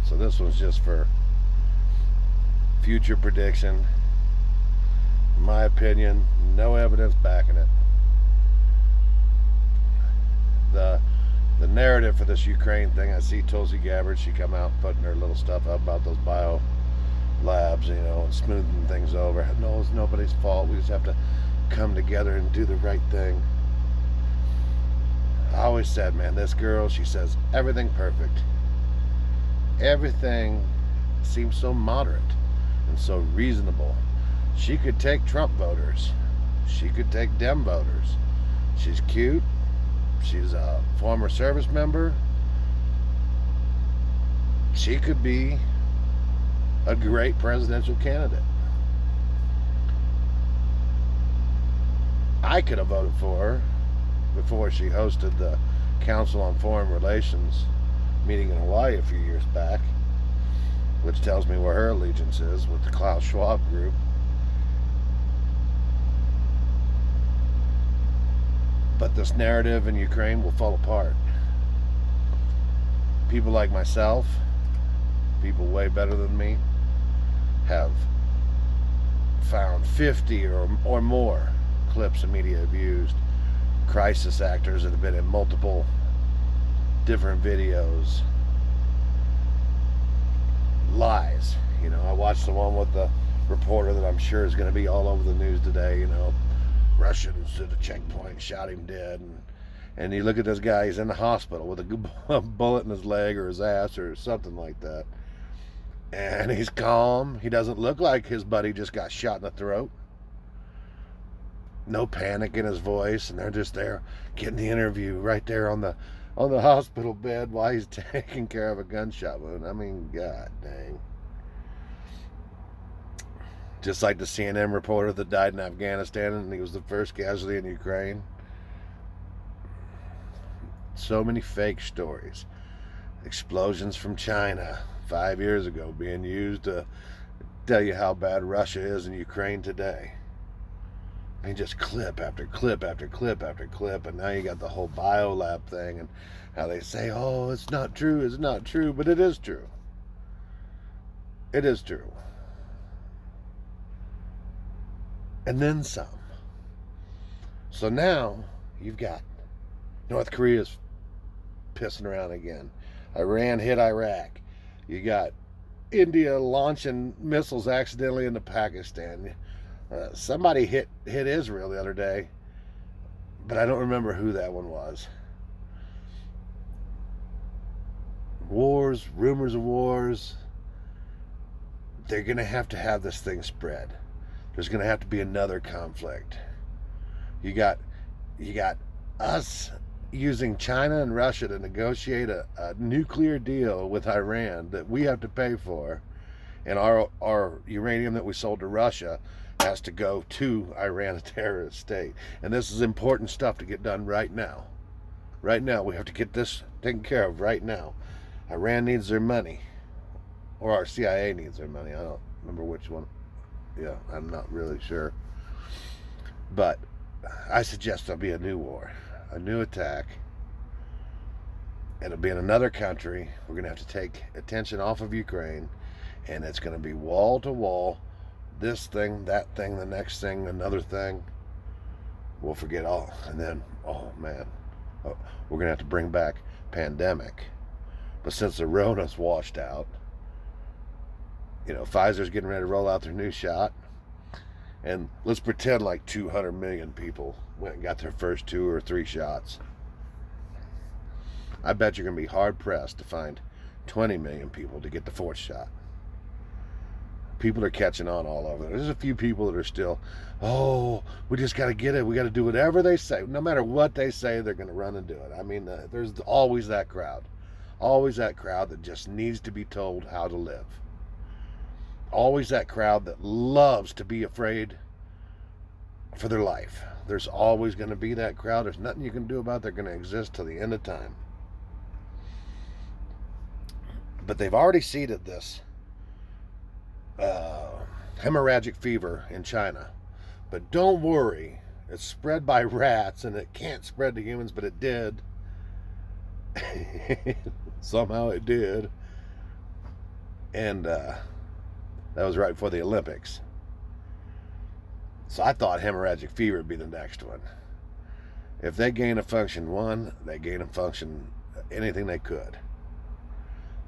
Alright, so this one's just for future prediction. In my opinion, no evidence backing it. The narrative for this Ukraine thing, I see Tulsi Gabbard, she come out putting her little stuff up about those bio labs, and smoothing things over. No, it's nobody's fault. We just have to come together and do the right thing. I always said, man, this girl, she says everything perfect. Everything seems so moderate and so reasonable. She could take Trump voters. She could take Dem voters. She's cute. She's a former service member. She could be a great presidential candidate. I could have voted for her before she hosted the Council on Foreign Relations meeting in Hawaii a few years back, which tells me where her allegiance is with the Klaus Schwab group. But this narrative in Ukraine will fall apart. People like myself, people way better than me, have found 50 or more clips the media have used. Crisis actors that have been in multiple different videos. Lies. I watched the one with the reporter that I'm sure is going to be all over the news today. Russians at a checkpoint shot him dead, and you look at this guy, he's in the hospital with a bullet in his leg or his ass or something like that, and he's calm. He doesn't look like his buddy just got shot in the throat. No panic in his voice, and they're just there getting the interview right there on the hospital bed while he's taking care of a gunshot wound. I mean, god dang. Just like the CNN reporter that died in Afghanistan, and he was the first casualty in Ukraine. So many fake stories. Explosions from China 5 years ago being used to tell you how bad Russia is in Ukraine today. I mean, just clip after clip after clip after clip, and now you got the whole biolab thing, and how they say, oh, it's not true, but it is true. It is true. And then some. So now you've got North Korea's pissing around again. Iran hit Iraq. You got India launching missiles accidentally into Pakistan. Somebody hit Israel the other day, but I don't remember who that one was. Wars, rumors of wars. They're going to have this thing spread. There's going to have to be another conflict. You got us using China and Russia to negotiate a nuclear deal with Iran that we have to pay for, and our uranium that we sold to Russia has to go to Iran, a terrorist state. And this is important stuff to get done right now. Right now, we have to get this taken care of right now. Iran needs their money, or our CIA needs their money. I don't remember which one. Yeah, I'm not really sure. But I suggest there'll be a new war, a new attack. It'll be in another country. We're going to have to take attention off of Ukraine, and it's going to be wall to wall. This thing, that thing, the next thing, another thing. We'll forget all. And then, oh man, we're going to have to bring back pandemic. But since the Rona's washed out, Pfizer's getting ready to roll out their new shot. And let's pretend like 200 million people went and got their first 2 or 3 shots. I bet you're going to be hard-pressed to find 20 million people to get the 4th shot. People are catching on all over. There's a few people that are still, oh, we just got to get it. We got to do whatever they say. No matter what they say, they're going to run and do it. I mean, there's always that crowd. Always that crowd that just needs to be told how to live. Always that crowd that loves to be afraid for their life. There's always going to be that crowd. There's nothing you can do about it. They're going to exist till the end of time. But they've already seeded this hemorrhagic fever in China. But don't worry, it's spread by rats and it can't spread to humans, but it did. Somehow it did. And that was right before the Olympics. So I thought hemorrhagic fever would be the next one. If they gain a function 1, they gain a function anything they could.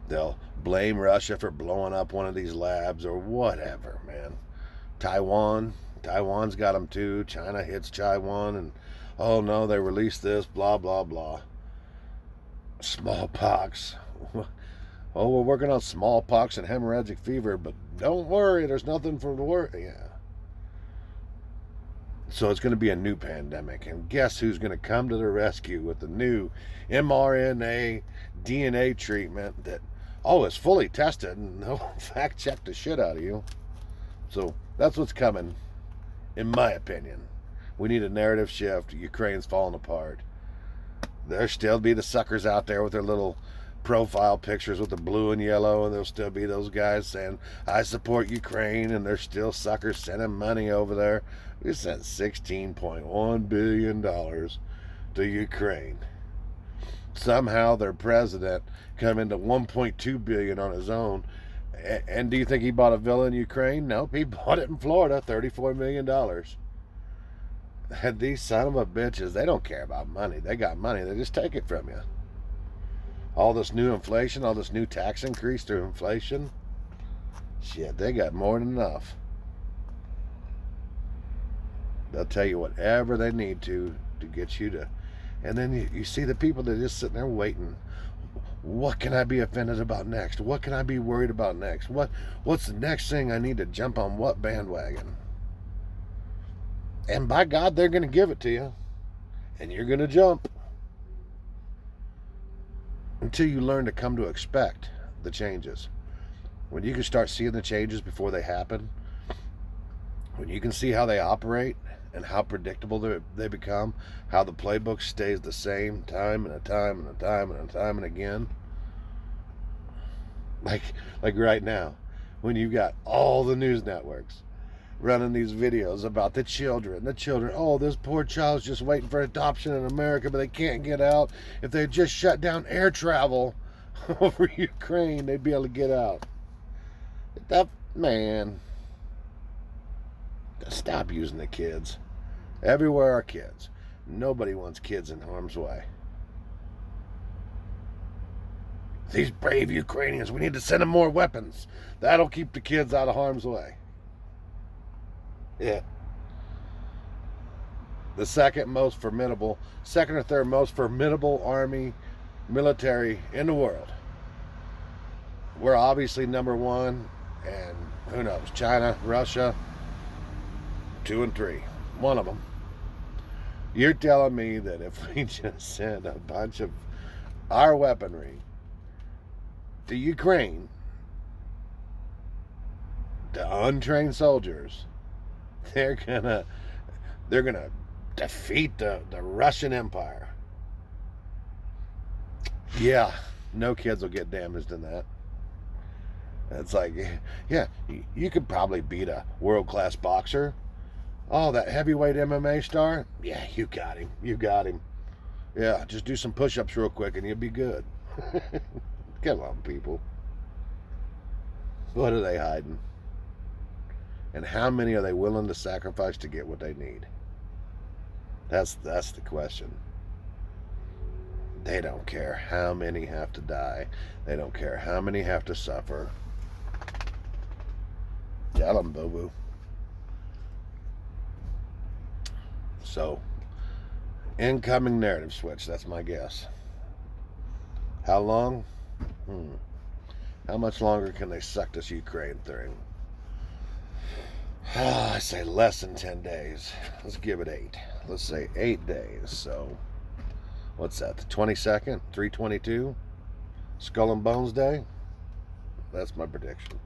They'll blame Russia for blowing up one of these labs or whatever, man. Taiwan's got them too. China hits Taiwan and, oh no, they released this, blah, blah, blah. Smallpox. Oh, we're working on smallpox and hemorrhagic fever, but don't worry, there's nothing for the worry. Yeah. So it's going to be a new pandemic. And guess who's going to come to the rescue with the new mRNA DNA treatment that, oh, is fully tested and they'll fact check the shit out of you. So that's what's coming, in my opinion. We need a narrative shift. Ukraine's falling apart. There'll still be the suckers out there with their little profile pictures with the blue and yellow, and there'll still be those guys saying, I support Ukraine, and there's still suckers sending money over there. We sent $16.1 billion to Ukraine. Somehow their president come into $1.2 billion on his own. And do you think he bought a villa in Ukraine? Nope, he bought it in Florida, $34 million. And these son of a bitches, they don't care about money. They got money, they just take it from you. All this new inflation, all this new tax increase through inflation, shit, they got more than enough. They'll tell you whatever they need to get you to. And then you see the people that are just sitting there waiting. What can I be offended about next? What can I be worried about next? What's the next thing I need to jump on what bandwagon? And by God, they're going to give it to you. And you're going to jump. Until you learn to come to expect the changes. When you can start seeing the changes before they happen, when you can see how they operate and how predictable they become, how the playbook stays the same time and a time and a time and a time and again. Like right now, when you've got all the news networks running these videos about the children. Oh, this poor child's just waiting for adoption in America, but they can't get out. If they just shut down air travel over Ukraine, they'd be able to get out. That man, stop using the kids. Everywhere are kids. Nobody wants kids in harm's way. These brave Ukrainians, we need to send them more weapons. That'll keep the kids out of harm's way. Yeah. The second or third most formidable army, military in the world. We're obviously number one, and who knows, China, Russia, 2 and 3. One of them. You're telling me that if we just send a bunch of our weaponry to Ukraine, to untrained soldiers, they're gonna defeat the Russian Empire. Yeah, no kids will get damaged in that. It's like, yeah, you could probably beat a world-class boxer. Oh, that heavyweight MMA star? Yeah, you got him. Yeah, just do some push-ups real quick and you'll be good. Come on, people. What are they hiding? And how many are they willing to sacrifice to get what they need? That's the question. They don't care how many have to die. They don't care how many have to suffer. Tell them, boo-boo. So, incoming narrative switch, that's my guess. How long? How much longer can they suck this Ukraine thing? I say less than 10 days. Let's give it 8. Let's say 8 days. So, what's that? The 22nd? 3/22? Skull and Bones Day? That's my prediction.